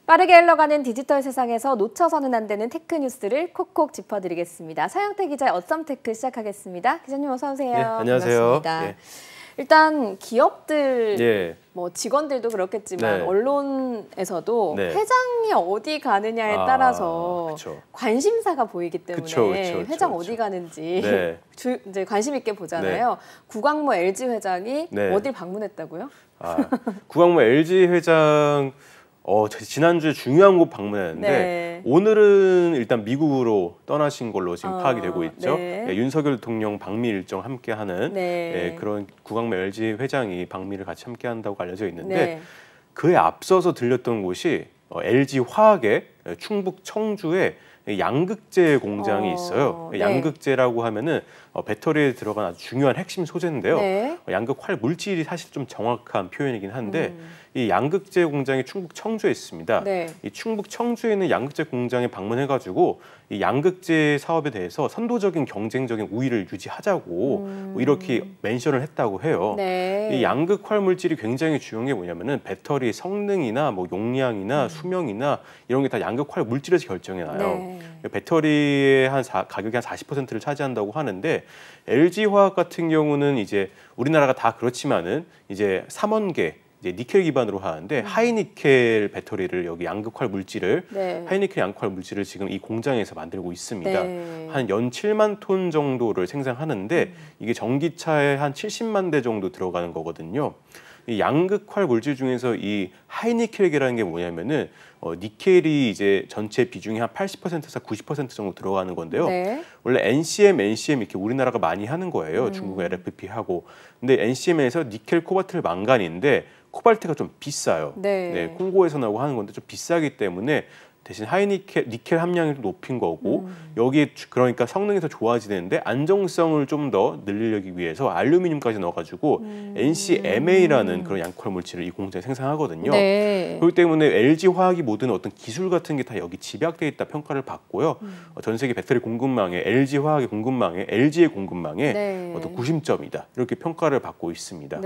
빠르게 흘러가는 디지털 세상에서 놓쳐서는 안 되는 테크 뉴스를 콕콕 짚어드리겠습니다. 서영태 기자의 어썸테크 시작하겠습니다. 기자님 어서 오세요. 네, 안녕하세요. 반갑습니다. 일단 기업들, 뭐 직원들도 그렇겠지만 네. 언론에서도 네. 회장이 어디 가느냐에 따라서 그쵸. 관심사가 보이기 때문에 그쵸. 회장 어디 가는지 네. 이제 관심 있게 보잖아요. 구광모 LG 회장이 어딜 방문했다고요? 구광모 LG 회장 지난주에 중요한 곳 방문했는데 오늘은 일단 미국으로 떠나신 걸로 지금 파악이 되고 있죠. 윤석열 대통령 방미 일정 함께하는 그런 구광모 LG 회장이 방미를 같이 함께한다고 알려져 있는데 그에 앞서서 들렸던 곳이 LG 화학의 충북 청주에 양극재 공장이 있어요. 양극재라고 하면은 배터리에 들어간 아주 중요한 핵심 소재인데요. 양극활 물질이 사실 좀 정확한 표현이긴 한데 이 양극재 공장이 충북 청주에 있습니다. 이 충북 청주에 있는 양극재 공장에 방문해가지고 이 양극재 사업에 대해서 선도적인 경쟁적인 우위를 유지하자고 뭐 이렇게 멘션을 했다고 해요. 이 양극활 물질이 굉장히 중요한 게 뭐냐면은 배터리 성능이나 뭐 용량이나 수명이나 이런 게 다 양극활 물질에서 결정이 나요. 배터리의 가격이 한 40%를 차지한다고 하는데 LG화학 같은 경우는 이제 우리나라가 다 그렇지만은 이제 삼원계 이제 니켈 기반으로 하는데 하이니켈 배터리를 여기 양극활 물질을 하이니켈 양극활 물질을 지금 이 공장에서 만들고 있습니다. 한 연 7만 톤 정도를 생산하는데 이게 전기차에 한 70만 대 정도 들어가는 거거든요. 이 양극활 물질 중에서 이 하이니켈이라는 게 뭐냐면은 니켈이 이제 전체 비중이 한 80%에서 90% 정도 들어가는 건데요. 원래 NCM 이렇게 우리나라가 많이 하는 거예요. 중국 LFP하고. 근데 NCM에서 니켈, 코발트, 망간인데 코발트가 좀 비싸요. 콩고에서 나오고 하는 건데 좀 비싸기 때문에 대신 니켈 함량이 좀 높인 거고 여기에 그러니까 성능이 더 좋아지는데 안정성을 좀 더 늘리기 위해서 알루미늄까지 넣어가지고 NCMA라는 그런 양극활 물질을 이 공장에 생산하거든요. 그렇기 때문에 LG화학이 모든 어떤 기술 같은 게 다 여기 집약돼 있다 평가를 받고요. 전 세계 배터리 공급망에 LG화학의 공급망에 LG의 공급망에 어떤 구심점이다 이렇게 평가를 받고 있습니다.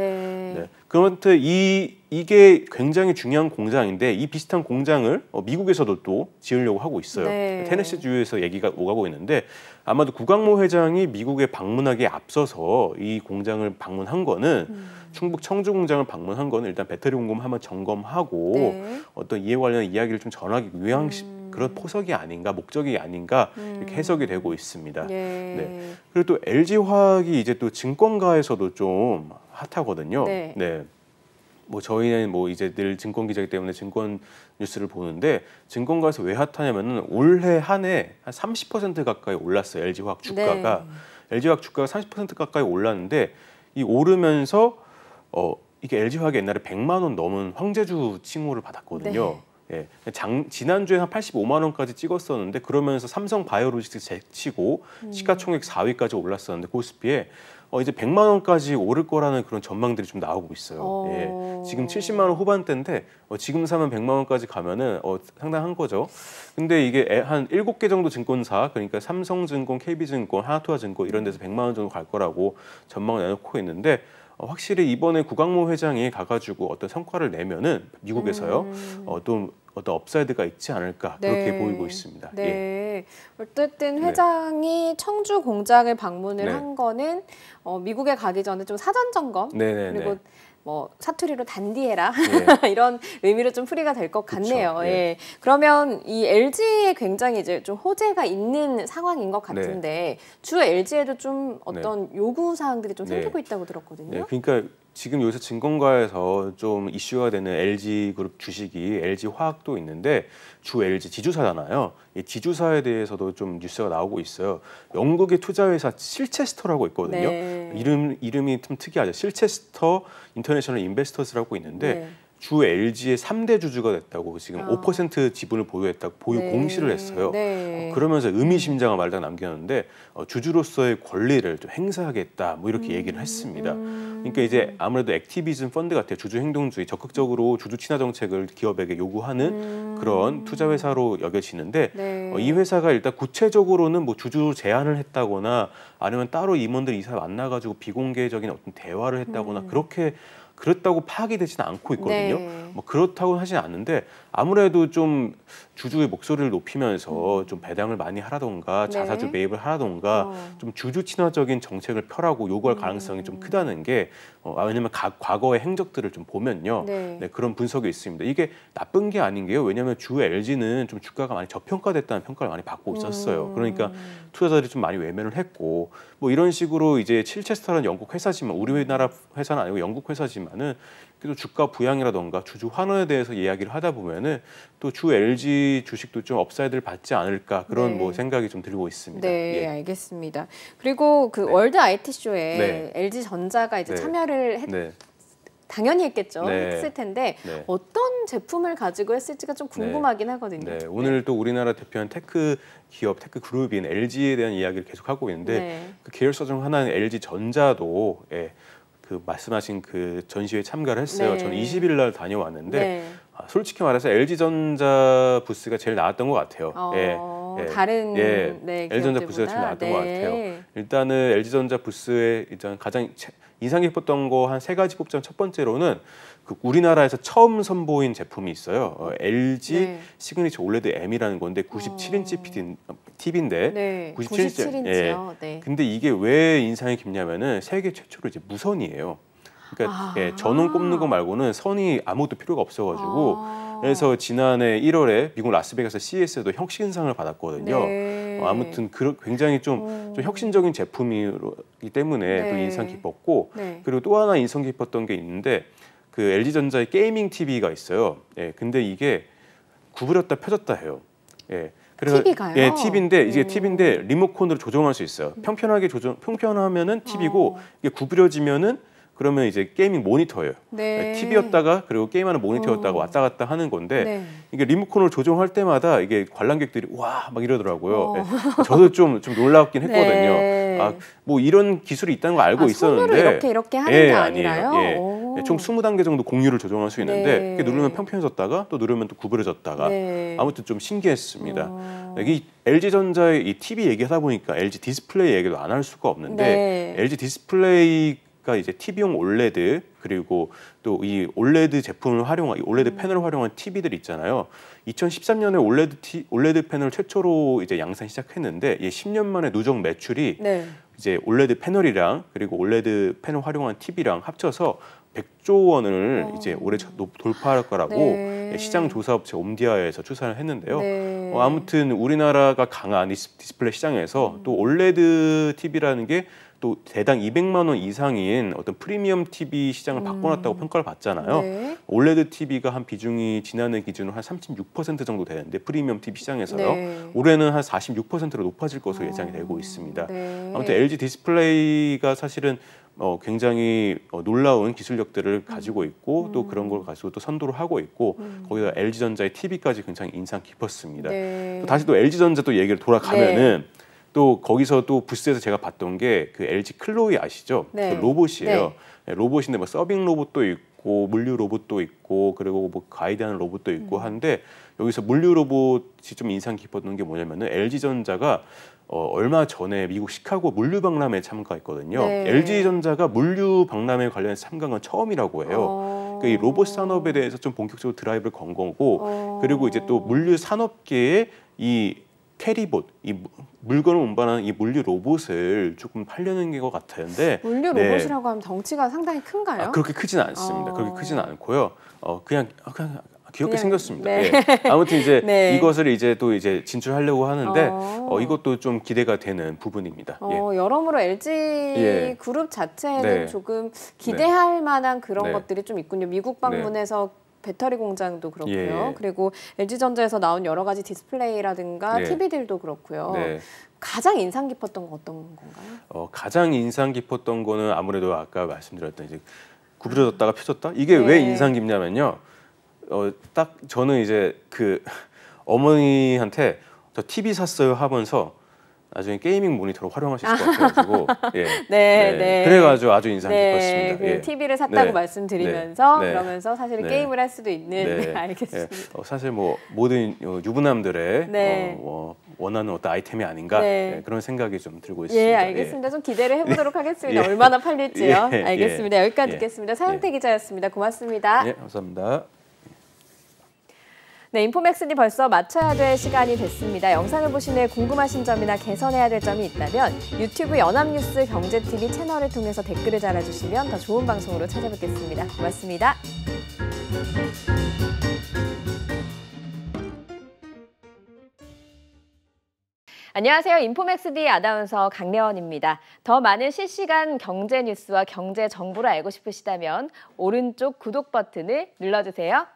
그런데 이게 굉장히 중요한 공장인데 이 비슷한 공장을 미국에서도 또 지으려고 하고 있어요. 테네시주에서 얘기가 오가고 있는데 아마도 구광모 회장이 미국에 방문하기에 앞서서 이 공장을 방문한 거는 충북 청주 공장을 방문한 거는 일단 배터리 공급 한번 점검하고 어떤 이에 관련한 이야기를 좀 전하기 위한 그런 포석이 아닌가 목적이 아닌가 이렇게 해석이 되고 있습니다. 그리고 또 LG화학이 이제 또 증권가에서도 좀 핫하거든요. 뭐 저희는 뭐 이제 늘 증권 기자이기 때문에 증권 뉴스를 보는데 증권가에서 왜 핫하냐면은 올해 한 해 한 30% 가까이 올랐어요. LG화학 주가가. LG화학 주가가 30% 가까이 올랐는데 이 오르면서 이게 LG화학이 옛날에 100만 원 넘은 황제주 칭호를 받았거든요. 지난주에 한 85만 원까지 찍었었는데 그러면서 삼성 바이오로직스 제치고 시가총액 4위까지 올랐었는데 코스피에 이제 100만 원까지 오를 거라는 그런 전망들이 좀 나오고 있어요. 지금 70만 원 후반대인데 지금 사면 100만 원까지 가면은 상당한 거죠. 근데 이게 한 7개 정도 증권사 그러니까 삼성증권, KB증권, 하나투자증권 이런 데서 100만 원 정도 갈 거라고 전망을 내놓고 있는데 확실히 이번에 구광모 회장이 가가지고 어떤 성과를 내면은 미국에서요 어떤 업사이드가 있지 않을까 그렇게 보이고 있습니다. 어쨌든 회장이 청주 공장을 방문을 한 거는 미국에 가기 전에 좀 사전 점검 그리고 뭐 사투리로 단디해라 이런 의미로 좀 풀이가 될 것 같네요. 그러면 이 LG에 굉장히 이제 좀 호재가 있는 상황인 것 같은데 주 LG에도 좀 어떤 요구 사항들이 좀 생기고 있다고 들었거든요. 그러니까 지금 요새 증권가에서 좀 이슈가 되는 LG그룹 주식이 LG화학도 있는데 주 LG 지주사잖아요. 이 지주사에 대해서도 좀 뉴스가 나오고 있어요. 영국의 투자회사 실체스터라고 있거든요. 이름이 좀 특이하죠. 실체스터 인터내셔널 인베스터스라고 있는데 주 LG의 3대 주주가 됐다고 지금 5% 지분을 보유했다고 공시를 했어요. 그러면서 의미심장한 말을 남겼는데 주주로서의 권리를 좀 행사하겠다 뭐 이렇게 얘기를 했습니다. 그러니까 이제 아무래도 액티비즘 펀드 같아요. 주주 행동주의 적극적으로 주주 친화 정책을 기업에게 요구하는 그런 투자 회사로 여겨지는데 이 회사가 일단 구체적으로는 뭐 주주 제안을 했다거나 아니면 따로 임원들 이사 만나가지고 비공개적인 어떤 대화를 했다거나 그렇게 그렇다고 파악이 되지는 않고 있거든요. 네. 뭐 그렇다고 하진 않는데 아무래도 좀 주주의 목소리를 높이면서 좀 배당을 많이 하라던가 자사주 매입을 하라던가 좀 주주 친화적인 정책을 펴라고 요구할 가능성이 좀 크다는 게 왜냐하면 과거의 행적들을 좀 보면요. 네, 그런 분석이 있습니다. 이게 나쁜 게 아닌 게요. 왜냐하면 주 LG는 좀 주가가 많이 저평가됐다는 평가를 많이 받고 있었어요. 그러니까 투자자들이 좀 많이 외면을 했고 뭐 이런 식으로 이제 칠체스터라는 영국 회사지만 우리나라 회사는 아니고 영국 회사지만은 그래도 주가 부양이라던가 주주 환원에 대해서 이야기를 하다 보면은 또 주 LG 주식도 좀 업사이드를 받지 않을까 그런 뭐 생각이 좀 들고 있습니다. 네, 예. 알겠습니다. 그리고 그 월드 IT 쇼에 LG 전자가 이제 참여를 당연히 했겠죠. 했을 텐데 어떤 제품을 가지고 했을지가 좀 궁금하긴 하거든요. 오늘 또 우리나라 대표한 테크 기업, 테크 그룹인 LG에 대한 이야기를 계속 하고 있는데 그 계열사 중 하나인 LG 전자도 그 말씀하신 그 전시회에 참가를 했어요. 저는 20일 날 다녀왔는데 솔직히 말해서 LG전자 부스가 제일 나았던 것 같아요. 다른 LG전자 부스가 제일 나았던 것 같아요. 일단은 LG전자 부스에 일단 가장 인상 깊었던 거 한 3가지 뽑자면 첫 번째로는 그 우리나라에서 처음 선보인 제품이 있어요. LG 시그니처 올레드 M이라는 건데 97인치 TV인데 97인치요. 근데 이게 왜 인상이 깊냐면은 세계 최초로 이제 무선이에요. 그러니까 전원 꼽는 거 말고는 선이 아무것도 필요가 없어가지고 그래서 지난해 1월에 미국 라스베가스 CES에도 혁신상을 받았거든요. 아무튼 굉장히 좀 혁신적인 제품이기 때문에 또 인상 깊었고 그리고 또 하나 인상 깊었던 게 있는데 그 LG전자의 게이밍 TV가 있어요. 근데 이게 구부렸다 펴졌다 해요. 그래서 TV가요? TV인데 이게 TV인데 리모컨으로 조정할 수 있어요. 평평하면은 TV고 이게 구부려지면은 그러면 이제 게이밍 모니터예요. TV였다가 그리고 게임하는 모니터였다가 왔다 갔다 하는 건데 이게 리모컨을 조정할 때마다 이게 관람객들이 와 막 이러더라고요. 저도 좀 놀랍긴 했거든요. 뭐 이런 기술이 있다는 거 알고 있었는데 이렇게 하는 게 아니라요? 총 20단계 정도 공유를 조정할 수 있는데 이렇게 누르면 평평해졌다가 또 누르면 또 구부러졌다가 아무튼 좀 신기했습니다. 이 LG전자의 이 TV 얘기하다 보니까 LG 디스플레이 얘기도 안 할 수가 없는데 LG 디스플레이가 이제 TV용 올레드 그리고 또 이 올레드 제품을 활용한 올레드 패널을 활용한 TV들 있잖아요. 2013년에 올레드 패널 최초로 이제 양산 시작했는데 10년 만에 누적 매출이 이제 올레드 패널이랑 그리고 올레드 패널 활용한 TV랑 합쳐서 100조 원을 이제 올해 돌파할 거라고 시장 조사업체 옴디아에서 추산을 했는데요. 아무튼 우리나라가 강한 디스플레이 시장에서 또 올레드 TV라는 게 또 대당 200만 원 이상인 어떤 프리미엄 TV 시장을 바꿔놨다고 평가를 받잖아요. 올레드 TV가 한 비중이 지난해 기준으로 한 36% 정도 되는데 프리미엄 TV 시장에서요. 올해는 한 46%로 높아질 것으로 예상이 되고 있습니다. 아무튼 LG 디스플레이가 사실은 굉장히 놀라운 기술력들을 가지고 있고 또 그런 걸 가지고 또 선도를 하고 있고 거기다 LG전자의 TV까지 굉장히 인상 깊었습니다. 또 다시 또 LG전자 또 얘기를 돌아가면은 또 거기서 또 부스에서 제가 봤던 게 그 LG 클로이 아시죠? 그 로봇이에요. 로봇인데 뭐 서빙 로봇도 있고 물류 로봇도 있고 그리고 뭐 가이드하는 로봇도 있고 하는데 여기서 물류 로봇이 좀 인상 깊었던 게 뭐냐면은 LG전자가 얼마 전에 미국 시카고 물류 박람회에 참가했거든요. LG전자가 물류 박람회 관련해서 참가한 건 처음이라고 해요. 그러니까 이 로봇 산업에 대해서 좀 본격적으로 드라이브를 건 거고 그리고 이제 또 물류 산업계의 이 캐리봇, 이 물건을 운반하는 이 물류 로봇을 조금 팔려는 것 같은데 물류 로봇이라고 하면 덩치가 상당히 큰가요? 그렇게 크지는 않습니다. 그렇게 크지는 않고요. 그냥 귀엽게 생겼습니다. 아무튼 이제 이것을 이제 또 이제 진출하려고 하는데 이것도 좀 기대가 되는 부분입니다. 여러모로 LG 그룹 자체는 조금 기대할 만한 그런 것들이 좀 있군요. 미국 방문해서 배터리 공장도 그렇고요. 그리고 LG전자에서 나온 여러 가지 디스플레이라든가 TV들도 그렇고요. 가장 인상 깊었던 건 어떤 건가요? 가장 인상 깊었던 거는 아무래도 아까 말씀드렸던 이제 구부러졌다가 펴졌다? 이게 왜 인상 깊냐면요. 딱 저는 이제 그 어머니한테 저 TV 샀어요 하면서 나중에 게이밍 모니터로 활용할 수 있을 것 같아가지고 그래가지고 아주 인상 깊었습니다. TV를 샀다고 말씀드리면서 그러면서 사실은 게임을 할 수도 있는 알겠습니다. 사실 뭐 모든 유부남들의 원하는 어떤 아이템이 아닌가 네. 그런 생각이 좀 들고 있습니다. 예, 알겠습니다. 좀 기대를 해보도록 하겠습니다. 얼마나 팔릴지요. 알겠습니다. 여기까지 듣겠습니다. 서영태 기자였습니다. 고맙습니다. 네, 감사합니다. 네, 인포맥스니 벌써 마쳐야 될 시간이 됐습니다. 영상을 보신 후에 궁금하신 점이나 개선해야 될 점이 있다면 유튜브 연합뉴스 경제TV 채널을 통해서 댓글을 달아주시면 더 좋은 방송으로 찾아뵙겠습니다. 고맙습니다. 안녕하세요. 인포맥스D 아나운서 강래원입니다. 더 많은 실시간 경제 뉴스와 경제 정보를 알고 싶으시다면 오른쪽 구독 버튼을 눌러주세요.